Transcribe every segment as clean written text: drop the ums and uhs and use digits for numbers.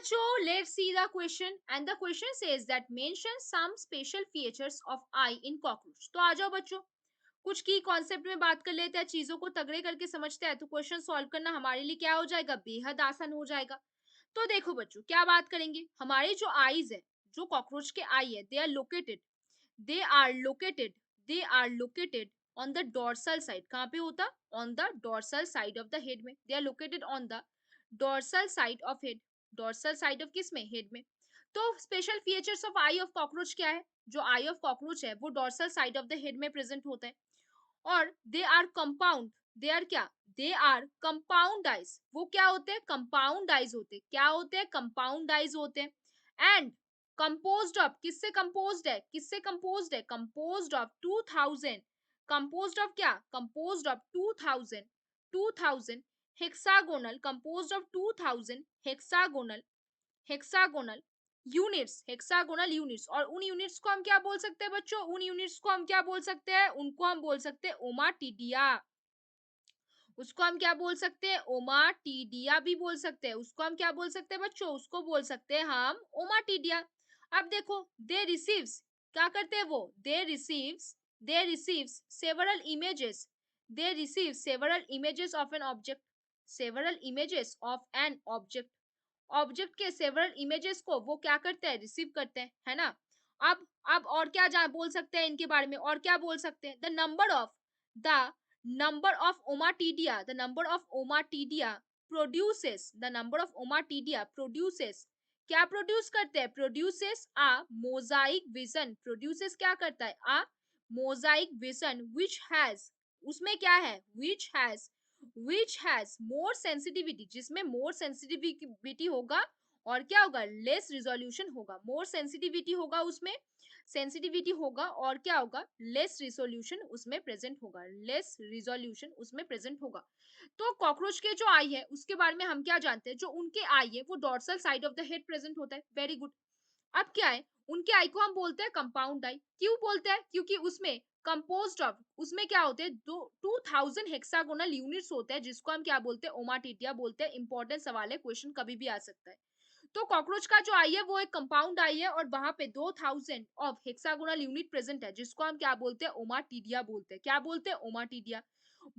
बच्चों, let's see the question and the question says that mention some special features of eye in cockroach. तो आ जाओ बच्चों, कुछ की कॉन्सेप्ट में बात कर लेते हैं, चीजों को तगड़े करके समझते हैं, तो क्वेश्चन सॉल्व करना हमारे लिए क्या हो जाएगा, बेहद आसान हो जाएगा। तो देखो बच्चों, क्या बात करेंगे, हमारी जो आईज है, जो कॉकरोच के आई है, they are located they are located on the dorsal side. कहाँ पे होता, on the dorsal side of the head में। They are located on the dorsal side of head. Dorsal side of किस में, head में। तो special features of eye of cockroach क्या है, जो आई ऑफ कॉकरोच है वो dorsal side of the head में प्रेजेंट होता है। और they are compound, they are क्या, दे आर कंपाउंड आइज। वो क्या होते हैं, कंपाउंड आइज होते हैं। क्या होते हैं, कंपाउंड आइज होते हैं। एंड कंपोज्ड ऑफ, किससे कंपोज्ड है, किससे कंपोज्ड है, कंपोज्ड ऑफ 2000, कंपोज्ड ऑफ क्या, composed of 2000 hexagonal, composed of 2000 hexagonal units. और उन यूनिट्स को हम क्या बोल सकते हैं बच्चों, उन यूनिट्स को हम क्या बोल सकते हैं, उनको हम बोल सकते हैं ओमाटीडिया। उसको हम क्या बोल सकते हैं, ओमाटीडिया भी बोल सकते हैं। उसको हम क्या बोल सकते हैं बच्चों, उसको बोल सकते हैं हम ओमाटीडिया। अब देखो, दे रिसीव्स, क्या करते हैं वो, they receives several images, they receive several images of an object, several images of an object. Object के सेवरल इमेजेस को वो क्या करते हैं, रिसीव करते हैं, है ना। अब और क्या बोल सकते हैं इनके बारे में, और क्या बोल सकते हैं, द नंबर ऑफ ओमाटीडिया क्या प्रोड्यूस करते हैं, प्रोड्यूसेस अ मोजाइक विजन। प्रोड्यूसेस क्या करता है, अ मोजाइक विजन विच हैज, उसमें क्या है, विच हैज मोर सेंसिटिविटी, जिसमें मोर सेंसिटिविटी होगा, और क्या होगा, लेस रिजोल्यूशन होगा। मोर सेंसिटिविटी होगा उसमें, सेंसिटिविटी होगा, और क्या होगा, लेस रिजोल्यूशन उसमें प्रेजेंट होगा, लेस रिजोल्यूशन उसमें प्रेजेंट होगा। तो कॉकरोच के जो आई है उसके बारे में हम क्या जानते हैं, जो उनके आई है वो dorsal side of the head present होता है। Very good. अब क्या है, उनके आई को हम बोलते हैं कंपाउंड आई। क्यों बोलते हैं, क्योंकि उसमें कंपोज्ड ऑफ, उसमें क्या होते हैं, 2000 हेक्सागोनल यूनिट्स होते हैं, जिसको हम क्या बोलते हैं, ओमाटीडिया बोलते हैं। इंपॉर्टेंट सवाल है, क्वेश्चन कभी भी आ सकता है। तो कॉकरोच का जो आई है वो एक कंपाउंड आई है, और वहां पे 2000 ऑफ हेक्सागोनल यूनिट प्रेजेंट है, जिसको हम क्या बोलते हैं, ओमाटीडिया बोलते हैं। क्या बोलते हैं, ओमाटीडिया।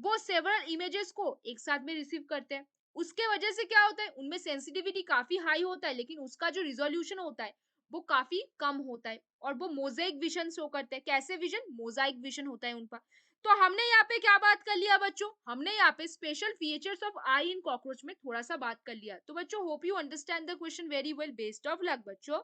वो सेवरल इमेजेस को एक साथ में रिसीव करते हैं। उसके वजह से क्या होता है, उनमें सेंसिटिविटी काफी हाई होता है, लेकिन उसका जो रिजोल्यूशन होता है वो काफी कम होता है, और वो मोजाइक विजन शो करते हैं। कैसे विजन, मोजाइक विजन होता है उनका। तो हमने यहाँ पे क्या बात कर लिया बच्चों, हमने यहाँ पे special features of I in cockroach में थोड़ा सा बात कर लिया। तो बच्चों, hope you understand the question very well. Best of luck बच्चों।